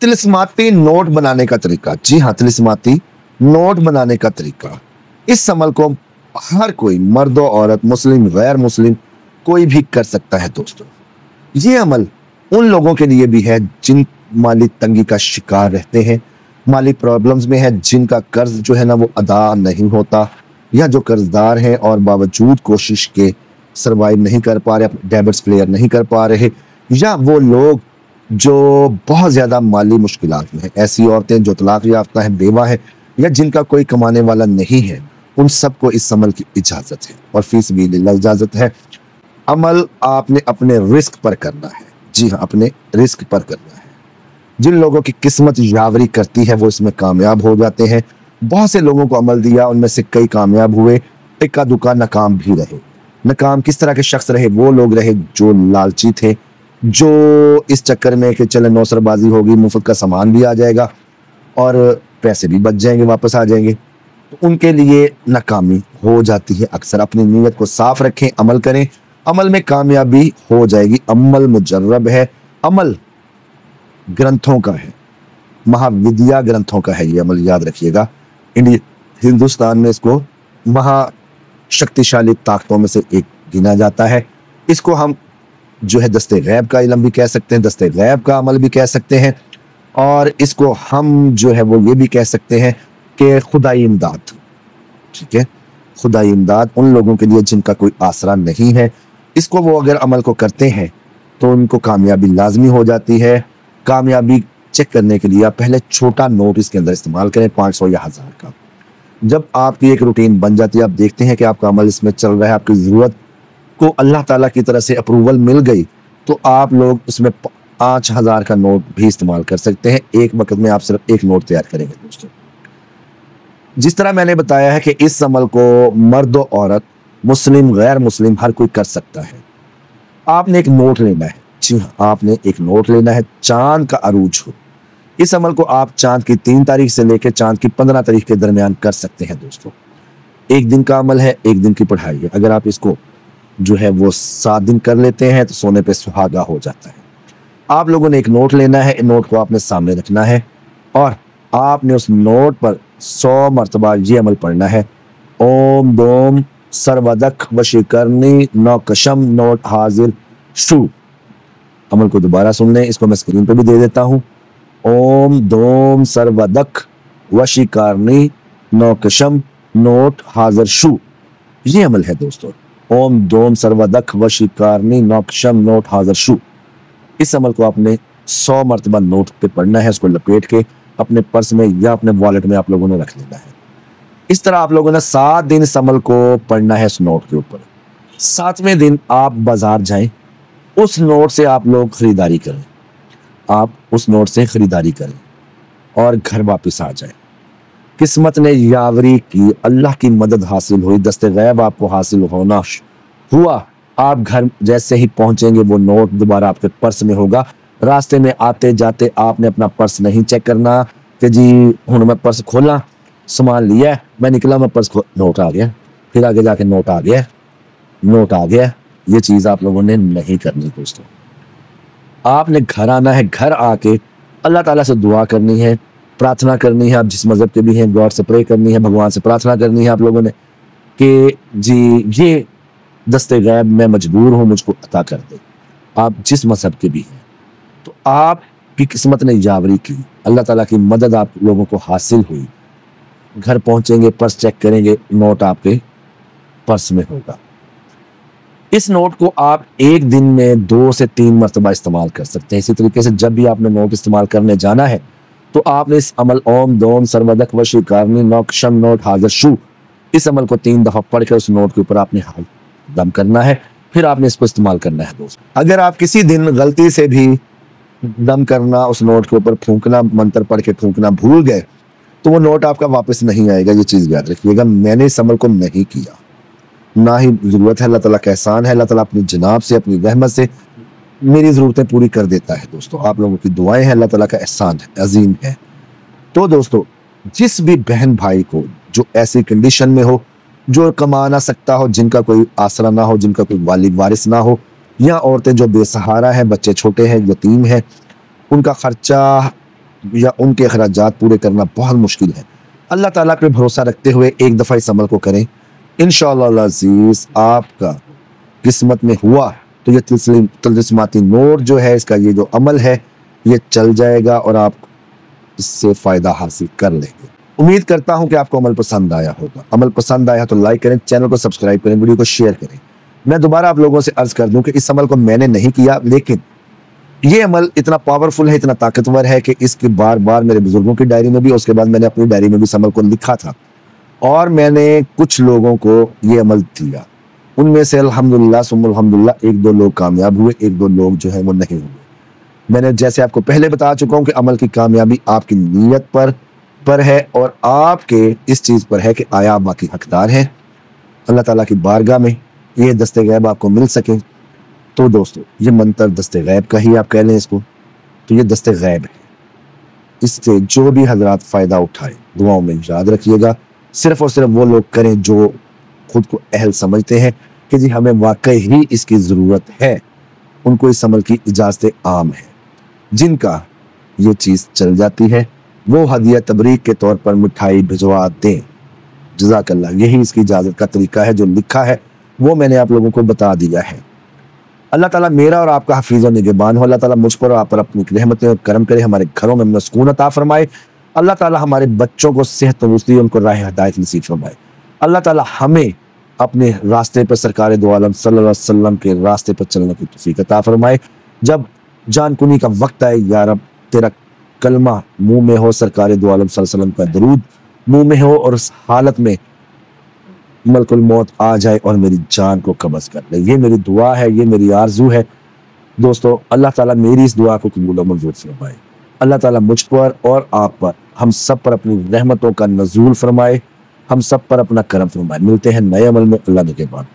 तिलिस्माती note बनाने का तरीका। जी हाँ, तिलिस्माती नोट बनाने का तरीका। इस अमल को हर कोई, मर्द औरत, मुस्लिम गैर मुस्लिम, कोई भी कर सकता है दोस्तों। ये अमल उन लोगों के लिए भी है जिन माली तंगी का शिकार रहते हैं, माली प्रॉब्लम्स में है, जिनका कर्ज जो है ना वो अदा नहीं होता, या जो कर्जदार हैं और बावजूद कोशिश के सर्वाइव नहीं कर पा रहे, डेबिट्स क्लियर नहीं कर पा रहे, या वो लोग जो बहुत ज़्यादा माली मुश्किलात में हैं, ऐसी औरतें जो तलाक याफ्ता हैं, बेवा है, या जिनका कोई कमाने वाला नहीं है, उन सबको इस अमल की इजाज़त है और फीस भी इजाज़त है। अमल आपने अपने रिस्क पर करना है। जी हाँ, अपने रिस्क पर करना है। जिन लोगों की किस्मत यावरी करती है वो इसमें कामयाब हो जाते हैं। बहुत से लोगों को अमल दिया, उनमें से कई कामयाब हुए, इक्का दुक्का नाकाम भी रहे। नाकाम किस तरह के शख्स रहे? वो लोग रहे जो लालची थे, जो इस चक्कर में कि चले नौसरबाजी होगी, मुफ्त का सामान भी आ जाएगा और पैसे भी बच जाएंगे, वापस आ जाएंगे, तो उनके लिए नाकामी हो जाती है। अक्सर अपनी नीयत को साफ रखें, अमल करें, अमल में कामयाबी हो जाएगी। अमल मुजर्रब है, अमल ग्रंथों का है, महाविद्या ग्रंथों का है ये अमल, याद रखिएगा। हिंदुस्तान में इसको महाशक्तिशाली ताकतों में से एक गिना जाता है। इसको हम जो है दस्ते गैब का इल्म भी कह सकते हैं, दस्ते गैब का अमल भी कह सकते हैं, और इसको हम जो है वो ये भी कह सकते हैं कि खुदाई इमदाद। ठीक है, खुदाई इमदाद उन लोगों के लिए जिनका कोई आसरा नहीं है। इसको वो अगर अमल को करते हैं तो उनको कामयाबी लाजमी हो जाती है। कामयाबी चेक करने के लिए आप पहले छोटा नोट इसके अंदर इस्तेमाल करें, 500 या 1000 का। जब आपकी एक रूटीन बन जाती है, आप देखते हैं कि आपका अमल इसमें चल रहा है, आपकी ज़रूरत को अल्लाह ताला की तरफ से अप्रूवल मिल गई, तो आप लोग उसमें 5000 का नोट भी इस्तेमाल कर सकते हैं। एक वक्त में आप सिर्फ एक नोट तैयार करेंगे दोस्तों। जिस तरह मैंने बताया है कि इस अमल को मर्द और औरत, मुस्लिम गैर मुस्लिम, हर कोई कर सकता है। आपने एक नोट लेना है। जी हाँ, आपने एक नोट लेना है, चांद का अरूज हो। इस अमल को आप चांद की 3 तारीख से लेकर चांद की 15 तारीख के दरमियान कर सकते हैं दोस्तों। एक दिन का अमल है, एक दिन की पढ़ाई है। अगर आप इसको जो है वो 7 दिन कर लेते हैं तो सोने पे सुहागा हो जाता है। आप लोगों ने एक नोट लेना है, नोट को आपने सामने रखना है और आपने उस नोट पर 100 मरतबा ये अमल पढ़ना है, ओम दोम सर्वदक वशीकरणी नौकशम नोट हाजिर शू। अमल को दोबारा सुन लें, इसको मैं स्क्रीन पे भी दे देता हूँ। ओम दोम सर्वदक वशीकरणी नौकशम नोट हाजिर शू, ये अमल है दोस्तों। ओम दोम सर्वदक वशीकरणी नौकशम नोट हाजिर शू। इस अमल को आपने 100 मरतबा नोट पे पढ़ना है, उसको लपेट के अपने पर्स में या अपने वॉलेट में आप लोगों ने रख लेना है। इस तरह आप लोगों ने 7 दिन इस अमल को पढ़ना है इस नोट के ऊपर। 7वें दिन आप बाजार जाएं, उस नोट से आप लोग खरीदारी करें, आप उस नोट से खरीदारी करें और घर वापस आ जाएं। किस्मत ने यावरी की, अल्लाह की मदद हासिल हुई, दस्ते गैब आपको हासिल होना हुआ। आप घर जैसे ही पहुंचेंगे वो नोट दोबारा आपके पर्स में होगा। रास्ते में आते जाते आपने अपना पर्स नहीं चेक करना कि जी हूँ मैं पर्स खोला, सामान लिया, मैं निकला, मैं पर्स नोट आ गया, फिर आगे जाके नोट आ गया, नोट आ गया। ये चीज़ आप लोगों ने नहीं करनी दोस्तों। आपने घर आना है, घर आके अल्लाह ताला से दुआ करनी है, प्रार्थना करनी है। आप जिस मज़हब के भी हैं, गॉड से प्रे करनी है, भगवान से प्रार्थना करनी है आप लोगों ने कि जी ये दस्ते गैब मैं मजबूर हूँ, मुझको अता कर दे। आप जिस मज़हब के भी हैं, तो आपकी किस्मत ने यावरी की, अल्लाह ताला की मदद आप लोगों को हासिल हुई। घर पहुंचेंगे, पर्स चेक करेंगे, नोट आपके पर्स में होगा। इस नोट को आप एक दिन में 2 से 3 मरतबा इस्तेमाल कर सकते हैं। इसी तरीके से जब भी आपने नोट इस्तेमाल करने जाना है तो आपने इस अमल ओम दोम सर्वदक वशीकरणी नौकशम नोट हाजिर शू, इस अमल को 3 दफा पढ़ कर उस नोट के ऊपर आपने हाथ दम करना है, फिर आपने इसको इस्तेमाल करना है दोस्त। अगर आप किसी दिन गलती से भी दम करना, उस नोट के ऊपर फूंकना, मंत्र पढ़ के फूंकना भूल गए तो वो नोट आपका वापस नहीं आएगा। ये चीज़ याद रखिएगा। मैंने इस अमल को नहीं किया, ना ही ज़रूरत है, अल्लाह ताला का एहसान है। अल्लाह ताला अपनी जनाब से, अपनी रहमत से मेरी ज़रूरतें पूरी कर देता है दोस्तों। आप लोगों की दुआएं हैं, अल्लाह ताला का एहसान है, अजीम है। तो दोस्तों, जिस भी बहन भाई को जो ऐसी कंडीशन में हो, जो कमा ना सकता हो, जिनका कोई आसरा ना हो, जिनका कोई वालिद वारिस ना हो, या औरतें जो बेसहारा हैं, बच्चे छोटे हैं, यतीम हैं, उनका खर्चा या उनके अखराजात पूरे करना बहुत मुश्किल है। अल्लाह ताला पे भरोसा रखते हुए एक दफ़ा इस अमल को करें। इंशाअल्लाह अज़ीज़ आपका किस्मत में हुआ तो ये तिल्स्माती नोट जो है, इसका ये जो अमल है, ये चल जाएगा और आप इससे फ़ायदा हासिल कर लेंगे। उम्मीद करता हूं कि आपको अमल पसंद आया होगा। अमल पसंद आया तो लाइक करें, चैनल को सब्सक्राइब करें, वीडियो को शेयर करें। मैं दोबारा आप लोगों से अर्ज कर दूं कि इस अमल को मैंने नहीं किया, लेकिन ये अमल इतना पावरफुल है, इतना ताकतवर है कि इसके बार बार मेरे बुजुर्गों की डायरी में भी, उसके बाद मैंने अपनी डायरी में भी इस अमल को लिखा था और मैंने कुछ लोगों को ये अमल दिया। उनमें से अल्हम्दुलिल्लाह सुम्मा अल्हम्दुलिल्लाह 1-2 लोग कामयाब हुए, 1-2 लोग जो है वो नहीं हुए। मैंने जैसे आपको पहले बता चुका हूं कि अमल की कामयाबी आपकी नीयत पर है और आपके इस चीज़ पर है कि आया आप बाकी हकदार हैं। अल्लाह ताला की बारगाह में ये दस्ते गैब आपको मिल सके। तो दोस्तों, ये मंत्र दस्ते गैब का ही आप कह लें इसको, तो ये दस्ते गैब है। इससे जो भी हजरात फ़ायदा उठाए दुआओं में याद रखिएगा। सिर्फ और सिर्फ वो लोग करें जो खुद को अहल समझते हैं कि जी हमें वाकई ही इसकी ज़रूरत है, उनको इस अमल की इजाज़त आम है। जिनका ये चीज़ चल जाती है वो हदिया तबरीक के तौर पर मिठाई भिजवा दें। जज़ाकल्लाह। यही इसकी इजाज़त का तरीका है, जो लिखा है वो मैंने आप लोगों को बता दिया है। अल्लाह ताला मेरा और आपका हफीज़ और निगहबान हो। अल्लाह ताला मुझ पर और आप पर अपनी रहमतें और करम करे, हमारे घरों में अमन सुकून अता फरमाए। अल्लाह ताला हमारे बच्चों को सेहत तंदुरुस्ती, उनको राह हिदायत नसीब फरमाए। अल्लाह ताला हमें अपने रास्ते पर सरकार दो आलम सल्लल्लाहु अलैहि वसल्लम के रास्ते पर चलने की तौफीक अता फरमाए। जब जानकुनी का वक्त आए, या रब तेरा कलमा मुंह में हो, सरकार दो आलम सल्लल्लाहु अलैहि वसल्लम का दरूद मुंह में हो, और उस हालत में मलकुल मौत आ जाए और मेरी जान को कब्ज़ कर ले। ये मेरी दुआ है, ये मेरी आरजू है। दोस्तों, अल्लाह ताला मेरी इस दुआ को कबूल और मंजूर फरमाए। अल्लाह ताला मुझ पर और आप पर, हम सब पर अपनी रहमतों का नज़ूल फरमाए, हम सब पर अपना करम फरमाए। मिलते हैं नए अमल में। अल्लाह निगहबान।